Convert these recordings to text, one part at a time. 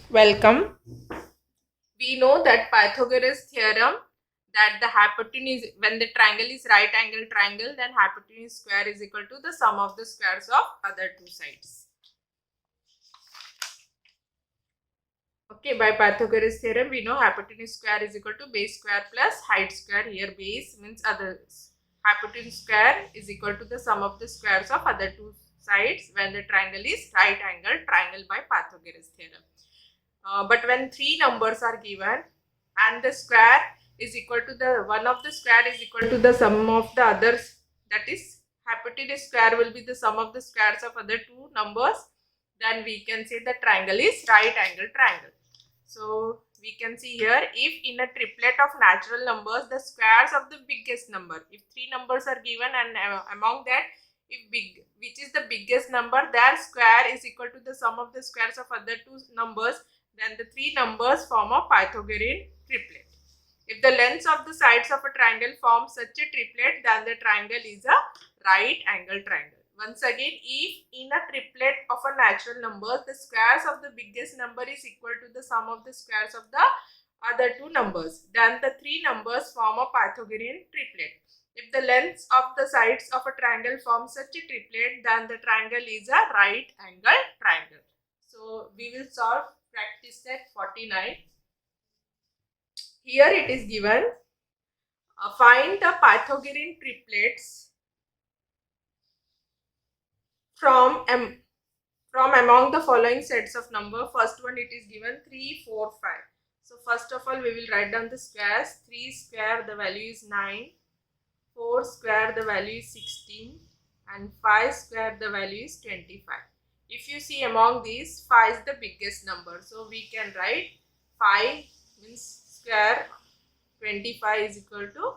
Welcome. We know that Pythagoras theorem that the hypotenuse, when the triangle is right angle triangle, then hypotenuse square is equal to the sum of the squares of other two sides. Okay, by Pythagoras theorem, we know hypotenuse square is equal to base square plus height square. Here base means others. Hypotenuse square is equal to the sum of the squares of other two sides when the triangle is right angle triangle by Pythagoras theorem. But when three numbers are given and the square is equal to the one of the square is equal to the sum of the others, that is hypotenuse square will be the sum of the squares of other two numbers, then we can say the triangle is right angle triangle. So we can see here, if in a triplet of natural numbers the squares of the biggest number, if three numbers are given and among that if big which is the biggest number, their square is equal to the sum of the squares of other two numbers, then the three numbers form a Pythagorean triplet. If the lengths of the sides of a triangle form such a triplet, then the triangle is a right angle triangle. Once again, if in a triplet of a natural numbers, the squares of the biggest number is equal to the sum of the squares of the other two numbers, then the three numbers form a Pythagorean triplet. If the lengths of the sides of a triangle form such a triplet, then the triangle is a right angle triangle. So we will solve practice set 49. Here it is given, find the Pythagorean triplets from among the following sets of number. First one, it is given 3, 4, 5. So first of all we will write down the squares. 3 square the value is 9, 4 square the value is 16 and 5 square the value is 25. If you see among these, 5 is the biggest number. So we can write 5 means square 25 is equal to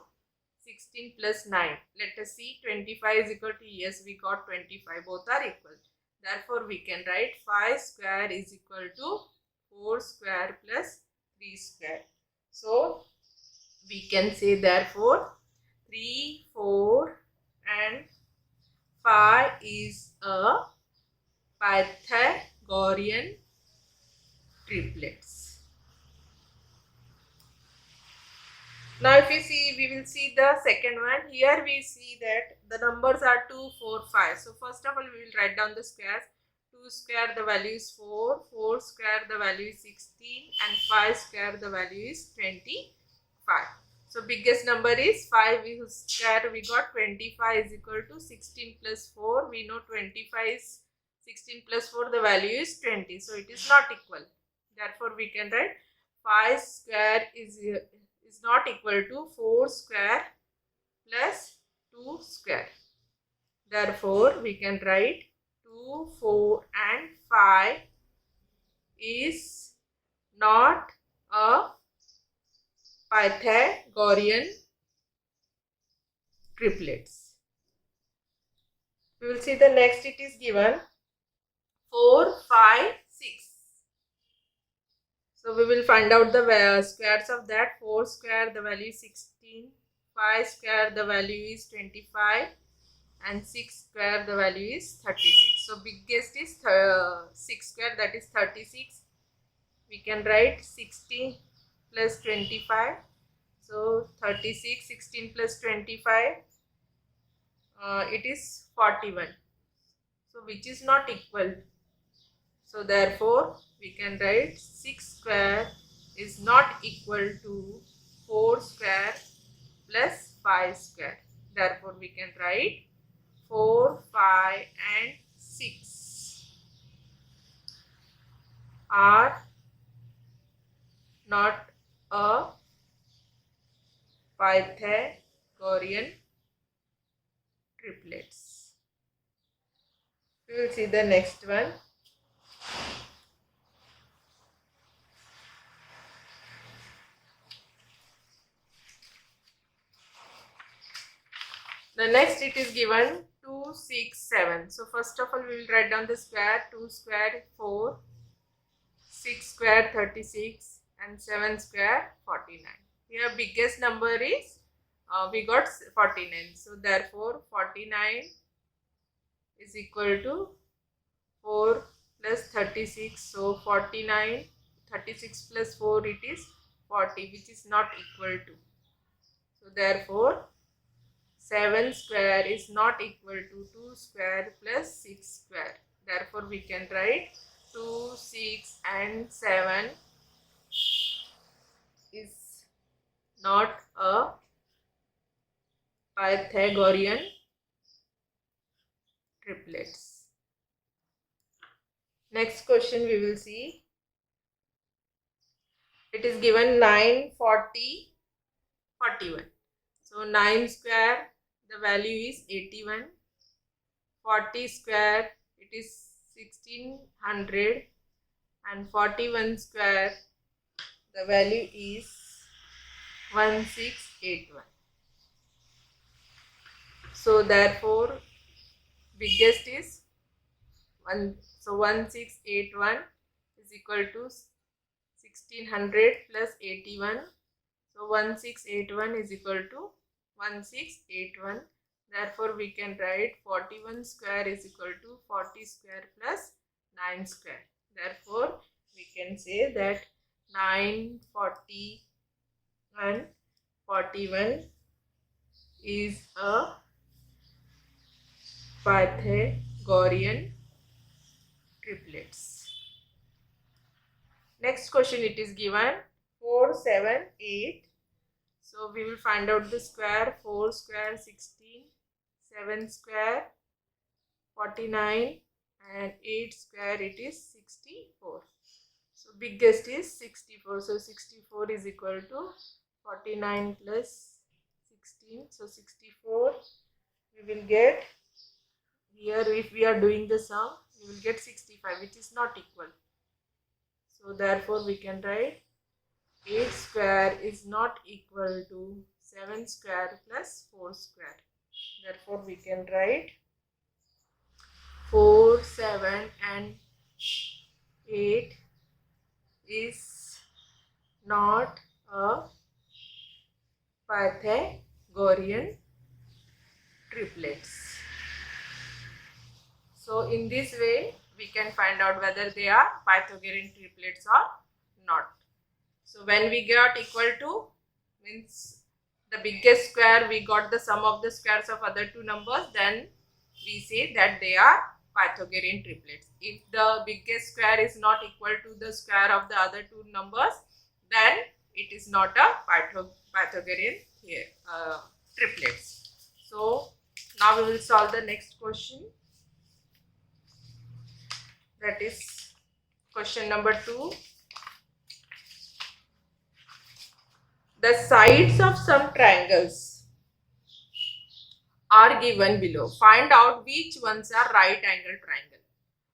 16 plus 9. Let us see, 25 is equal to, yes, we got 25. Both are equal. Therefore, we can write 5 square is equal to 4 square plus 3 square. So, we can say therefore 3, 4 and 5 is a Pythagorean triplets. Now if you see, we will see the second one. Here we see that the numbers are 2, 4, 5. So first of all we will write down the squares. 2 square the value is 4, 4 square the value is 16 and 5 square the value is 25. So biggest number is 5, we square we got 25 is equal to 16 plus 4. We know 25 is 16 plus 4, the value is 20. So it is not equal. Therefore we can write 5 square is not equal to 4 square plus 2 square. Therefore, we can write 2, 4 and 5 is not a Pythagorean triplets. We will see the next, it is given 4, 5, 6. So we will find out the squares of that. 4 square the value is 16, 5 square the value is 25 and 6 square the value is 36. So biggest is 6 square, that is 36. We can write 16 plus 25. So 36, 16 plus 25, it is 41. So which is not equal. So therefore we can write 6 square is not equal to 4 square plus 5 square. Therefore we can write 4, 5 and 6 are not a Pythagorean triplets. We will see the next one. The next, it is given 2, 6, 7. So first of all we will write down the square. 2 square 4, 6 square 36 and 7 square 49. Here biggest number is we got 49. So therefore 49 is equal to 4 plus 36. So 49, 36 plus 4 it is 40, which is not equal to. So therefore 7 square is not equal to 2 square plus 6 square. Therefore we can write 2, 6 and 7 is not a Pythagorean triplets. Next question we will see. It is given 9, 40, 41. So 9 square, the value is 81. 40 square, it is 1600. And 41 square, the value is 1681. So therefore biggest is 1. So 1681 is equal to 1600 plus 81. So 1681 is equal to 1681. Therefore we can write 41 square is equal to 40 square plus 9 square. Therefore we can say that 9, 40 and 41 is a Pythagorean triplets. Next question, it is given 4, 7, 8. So we will find out the square. 4 square 16, 7 square 49 and 8 square it is 64. So biggest is 64. So 64 is equal to 49 plus 16. So 64 we will get here, if we are doing the sum, we will get 65, which is not equal. So therefore we can write 8 square is not equal to 7 square plus 4 square. Therefore we can write 4, 7 and 8 is not a Pythagorean triplets. So in this way we can find out whether they are Pythagorean triplets or not. So when we got equal to means the biggest square, we got the sum of the squares of other two numbers, then we say that they are Pythagorean triplets. If the biggest square is not equal to the square of the other two numbers, then it is not a Pythagorean triplets. So now we will solve the next question. That is question number 2. The sides of some triangles are given below. Find out which ones are right angle triangle.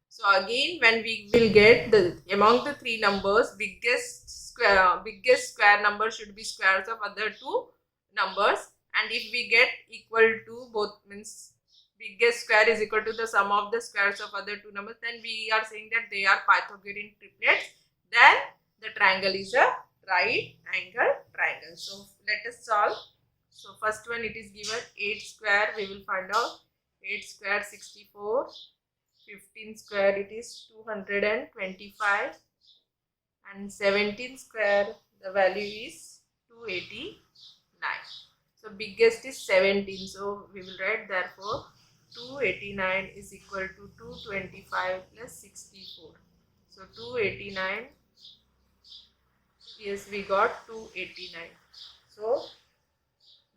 So again, when we will get the among the three numbers, biggest square number should be squares of other two numbers, and if we get equal to both, means biggest square is equal to the sum of the squares of other two numbers, then we are saying that they are Pythagorean triplets. Then the triangle is a right angle triangle. So let us solve. So first one, it is given 8 square, we will find out 8 square 64, 15 square it is 225 and 17 square the value is 289. So biggest is 17, so we will write therefore 289 is equal to 225 plus 64. So 289, yes, we got 289. So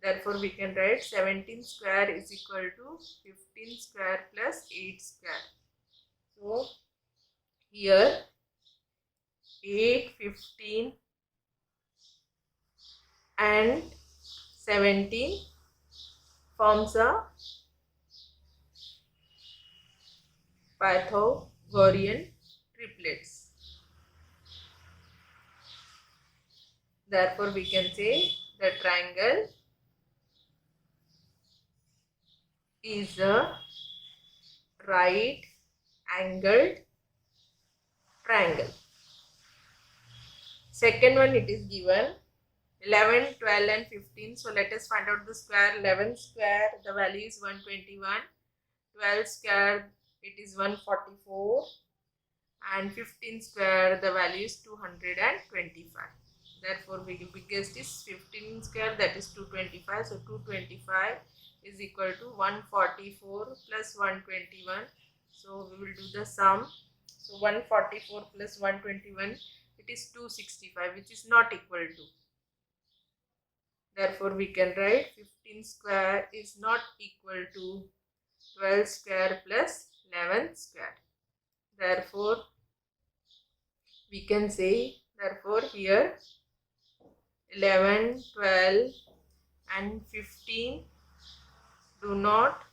therefore we can write 17 square is equal to 15 square plus 8 square. So here 8, 15 and 17 forms a Pythagorean triplets. Therefore we can say the triangle is a right angled triangle. Second one, it is given 11, 12 and 15. So let us find out the square. 11 square, the value is 121. 12 square, it is 144. and 15 square, the value is 225. Therefore, biggest is 15 square, that is 225. So 225 is equal to 144 plus 121. So we will do the sum. So 144 plus 121, it is 265, which is not equal to. Therefore, we can write 15 square is not equal to 12 square plus 11 square. Therefore, we can say, therefore here 11, 12 and 15 do not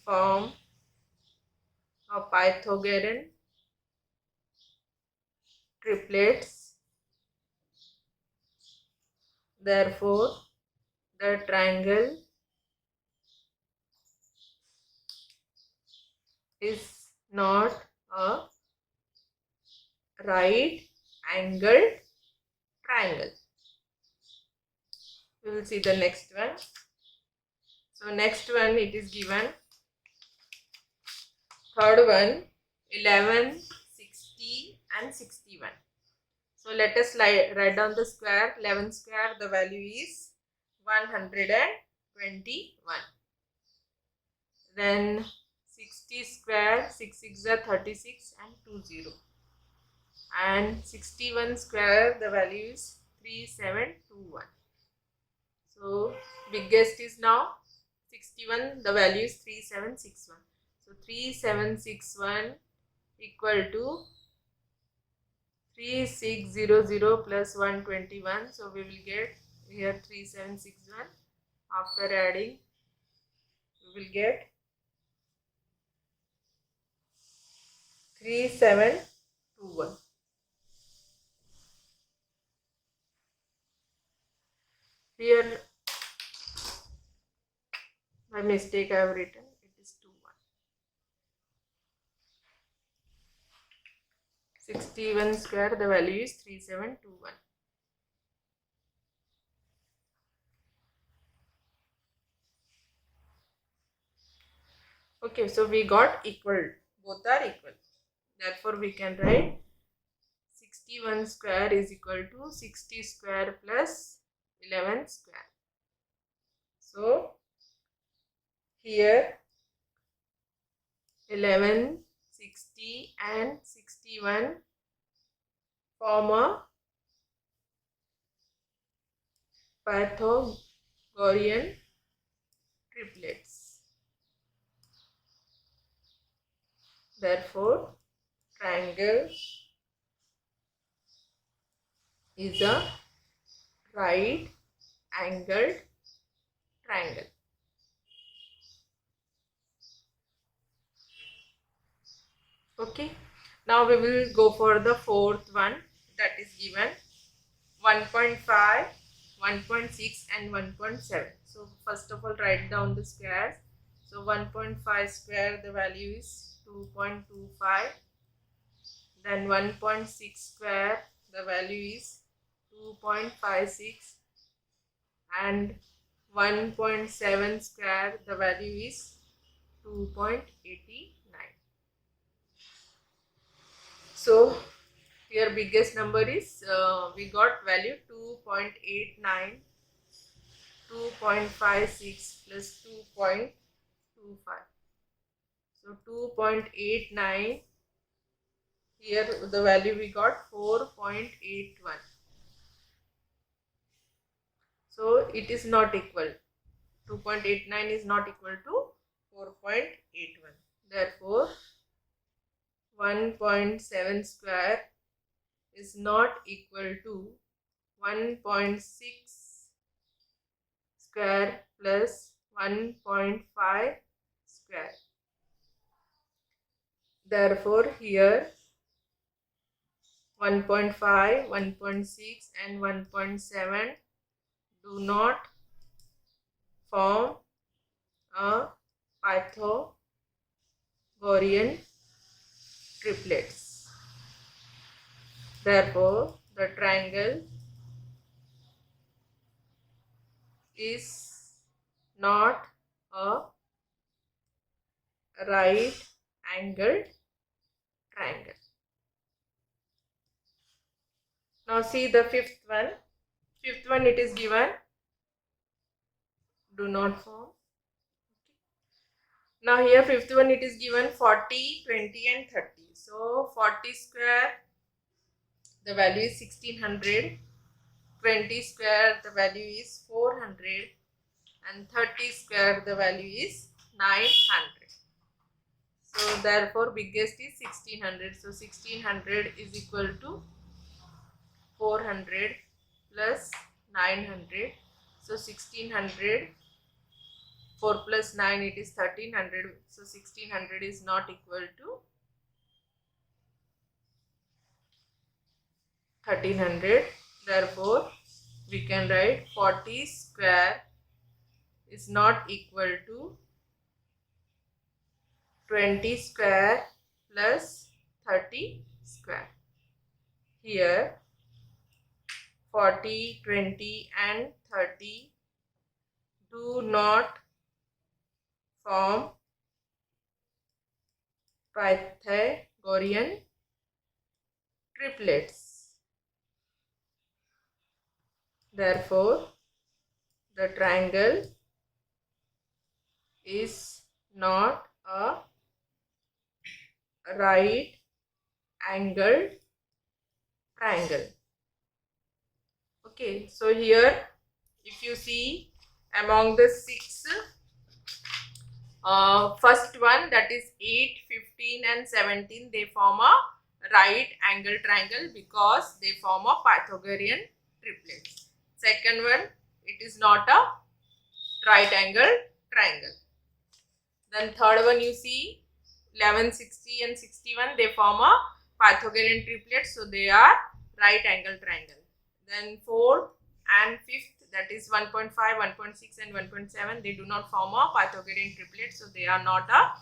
form a Pythagorean triplets. Therefore, the triangle is not a right angled triangle. We will see the next one. So next one, it is given. Third one, 11, 60 and 61. So let us write down the square. 11 square, the value is 121. Then 60 square, 6 6 are 36 and 20. And 61 square, the value is 3721. So biggest is now 61, the value is 3761. So 3761 equal to 3600 plus 121. So we will get here 3761. After adding, we will get 3721. Here by mistake I have written it is 21. 61 square, the value is 3721. Okay, so we got equal. Both are equal. Therefore, we can write 61 square is equal to 60 square plus 11 square. So, here 11, 60 and 61 form a Pythagorean triplets. Therefore, triangle is a right angled triangle. Okay, now we will go for the fourth one, that is given 1.5, 1.6 and 1.7. So first of all, write down the squares. So 1.5 square, the value is 2.25. Then 1.6 square, the value is 2.56. And 1.7 square, the value is 2.89. So here biggest number is we got value 2.89, 2.56 plus 2.25. So 2.89, here the value we got 4.81. So it is not equal. 2.89 is not equal to 4.81. Therefore 1.7 square is not equal to 1.6 square plus 1.5 square. Therefore, here 1.5, 1.6 and 1.7 do not form a Pythagorean triplets. Therefore, the triangle is not a right angled triangle. Now see the fifth one. Fifth one, it is given. Do not form. Now here fifth one, it is given 40, 20 and 30. So 40 square, the value is 1600. 20 square, the value is 400. And 30 square, the value is 900. So therefore biggest is 1600. So 1600 is equal to 400 plus 900. So 1600, 4 plus 9, it is 1300. So 1600 is not equal to 1300. Therefore we can write 40 square is not equal to 20 square plus 30 square. Here 40, 20 and 30 do not form Pythagorean triplets. Therefore, the triangle is not a right angled triangle. Okay, so here if you see among the six, first one, that is 8, 15 and 17, they form a right angle triangle because they form a Pythagorean triplet. Second one, it is not a right angle triangle. Then third one, you see 11, 60 and 61, they form a Pythagorean triplet, so they are right angle triangle. Then fourth and fifth, that is 1.5, 1.6 and 1.7, they do not form a Pythagorean triplet, so they are not a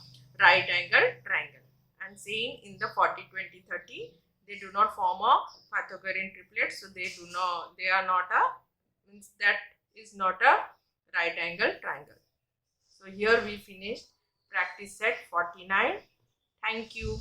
right angle triangle. And same in the 40, 20, 30, they do not form a Pythagorean triplet, so they are not a, means that is not a right angle triangle. So here we finished practice set 49. Thank you.